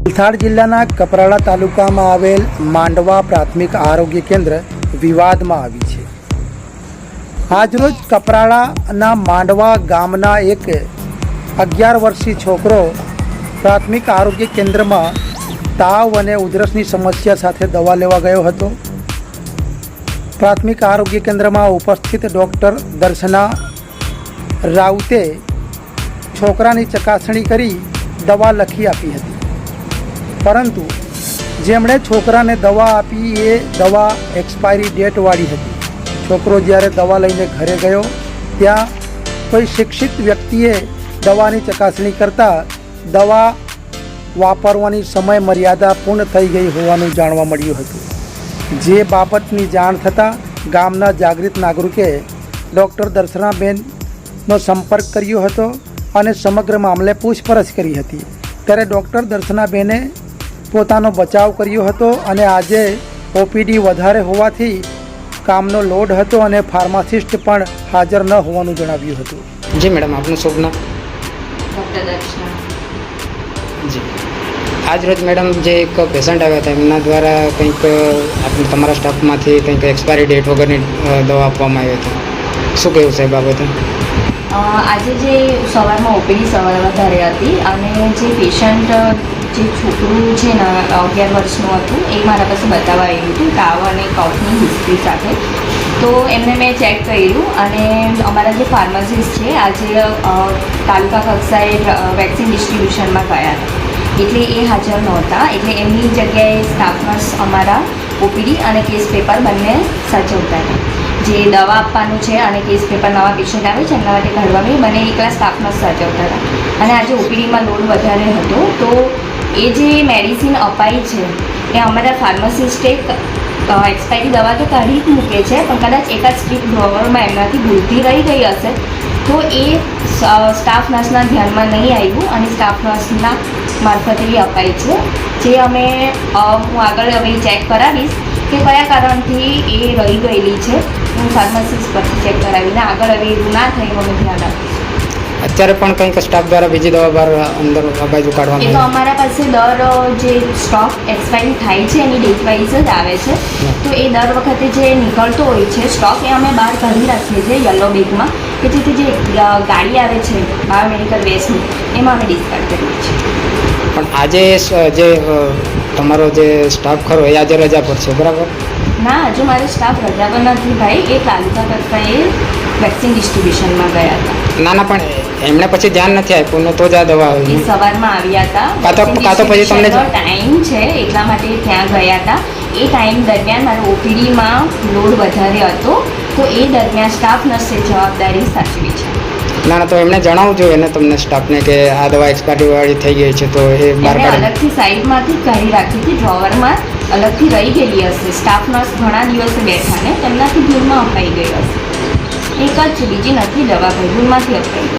વલસાડ જિલ્લાના કપરાડા તાલુકામાં આવેલ માંડવા પ્રાથમિક આરોગ્ય કેન્દ્ર વિવાદમાં આવી છે। આજરોજ કપરાડાના માંડવા ગામના એક 11 વર્ષીય છોકરો પ્રાથમિક આરોગ્ય કેન્દ્રમાં તાવ અને ઉધરસની સમસ્યા સાથે દવા લેવા ગયો હતો। પ્રાથમિક આરોગ્ય કેન્દ્રમાં ઉપસ્થિત ડૉક્ટર દર્શના રાઉતે છોકરાની ચકાસણી કરી દવા લખી આપી હતી, પરંતુ જેમણે છોકરાને દવા આપી એ દવા એક્સપાયરી ડેટવાળી હતી। છોકરો જ્યારે દવા લઈને ઘરે ગયો ત્યાં કોઈ શિક્ષિત વ્યક્તિએ દવાની ચકાસણી કરતાં દવા વાપરવાની સમય મર્યાદા પૂર્ણ થઈ ગઈ હોવાનું જાણવા મળ્યું હતું। જે બાબતની જાણ થતાં ગામના જાગૃત નાગરિકે ડૉક્ટર દર્શનાબેનનો સંપર્ક કર્યો હતો અને સમગ્ર મામલે પૂછપરછ કરી હતી। ત્યારે ડૉક્ટર દર્શનાબેને પોતાનો બચાવ કર્યો હતો અને આજે ઓપીડી વધારે હોવાથી કામનો લોડ હતો અને ફાર્માસિસ્ટ પણ હાજર ન હોવાનું જણાવ્યું હતું। જી મેડમ, આપનું શુભ નામ? ડૉક્ટર દર્શના। જી, આજ રોજ મેડમ જે એક પેશન્ટ આવ્યા હતા એમના દ્વારા કંઈક તમારા સ્ટાફમાંથી કંઈક એક્સપાયરી ડેટ વગરની દવા આપવામાં આવી હતી, શું કહેવું છે એ બાબતે? આજે જે સવારમાં ઓપીડી સવાર વધારે હતી અને જે પેશન્ટ જે છોકરું છે ને 11 વર્ષનું હતું એ મારા પાસે બતાવવા આવ્યું હતું તાવ અને કફની હિસ્ટ્રી સાથે। તો એમને મેં ચેક કર્યું અને અમારા જે ફાર્માસિસ્ટ છે આજે તાલુકા કક્ષાએ વેક્સિન ડિસ્ટ્રીબ્યુશનમાં ગયા હતા, એટલે એ હાજર નહોતા, એટલે એમની જગ્યાએ સ્ટાફ નર્સ અમારા ઓપીડી અને કેસ પેપર બંને સાચવતા હતા। જે દવા આપવાનું છે અને કેસ પેપર નવા પેશન્ટ આવે છે એમના માટે કાઢવાનું એ બંને એકલા સ્ટાફ નર્સ સાચવતા હતા। અને આજે ઓપીડીમાં લોડ વધારે હતો તો એ જે મેડિસિન અપાઈ છે એ અમારા ફાર્માસિસ્ટે એક્સપાયરી દવા તો કાઢી જ મૂકે છે, પણ કદાચ એકાદ સ્ટ્રીપ ડ્રોવરમાં એમનાથી ભૂલથી રહી ગઈ હશે તો એ સ્ટાફ નર્સના ધ્યાનમાં નહીં આવ્યું અને સ્ટાફ નર્સના મારફતે એ અપાઈ છે। જે અમે હું આગળ હવે ચેક કરાવીશ કે કયા કારણથી એ રહી ગયેલી છે, હું ફાર્માસિસ્ટ પરથી ચેક કરાવીને આગળ હવે એવું ના થાય એનું અમે ધ્યાન આપીશ। અત્યારે પણ કંઈક સ્ટાફ દ્વારા બીજી દવા બહાર અંદર બાજુ એ કાઢવામાં તો અમારા પાસે જે સ્ટોક એક્સપાયરી થાય છે એની ડેટ વાઇઝ જ આવે છે, તો એ દર વખતે જે નીકળતો હોય છે સ્ટોક એ અમે બહાર કાઢી રાખીએ છીએ યલો બેગમાં, કે જેથી જે ગાડી આવે છે બાયોમેડિકલ વેસ્ટની એમાં અમે ડિસ્કાર્ડ કરીએ છીએ। પણ આજે જે તમારો જે સ્ટાફ ખરો એ આજે રજા પર છે, બરાબર? ના, હજુ મારો સ્ટાફ રજા પર નથી ભાઈ, એ તાલુકા કક્ષાએ વેક્સિન ડિસ્ટ્રીબ્યુશનમાં ગયા હતા। ના ના, પણ એમણે પછી ધ્યાન નથી આપ્યું ને તો જ આ દવા એ આવી? સવારમાં આવ્યા હતા, કાં તો પછી તમને ટાઈમ છે એટલા માટે ત્યાં ગયા હતા। એ ટાઈમ દરમિયાન મારો ઓપીડીમાં લોડ વધારે હતો તો એ દરમિયાન સ્ટાફ નર્સે જવાબદારી સાચવી છે। ના ના, તો એમણે જણાવવું જોઈએ ને તમને સ્ટાફને કે આ દવા એક્સપાયરી વાળી થઈ ગઈ છે, તો એ બહાર એમણે કાઢી અલગથી સાઈડમાંથી કાઢી રાખી હતી, ડ્રોવરમાં અલગથી રહી ગયેલી હશે। સ્ટાફ નર્સ ઘણા દિવસે બેઠા ને તેમનાથી ભૂલમાં અપાઈ ગઈ હશે, એક જ છે, બીજી નથી દવા ભાઈ, ભૂલમાંથી અપાઈ ગઈ।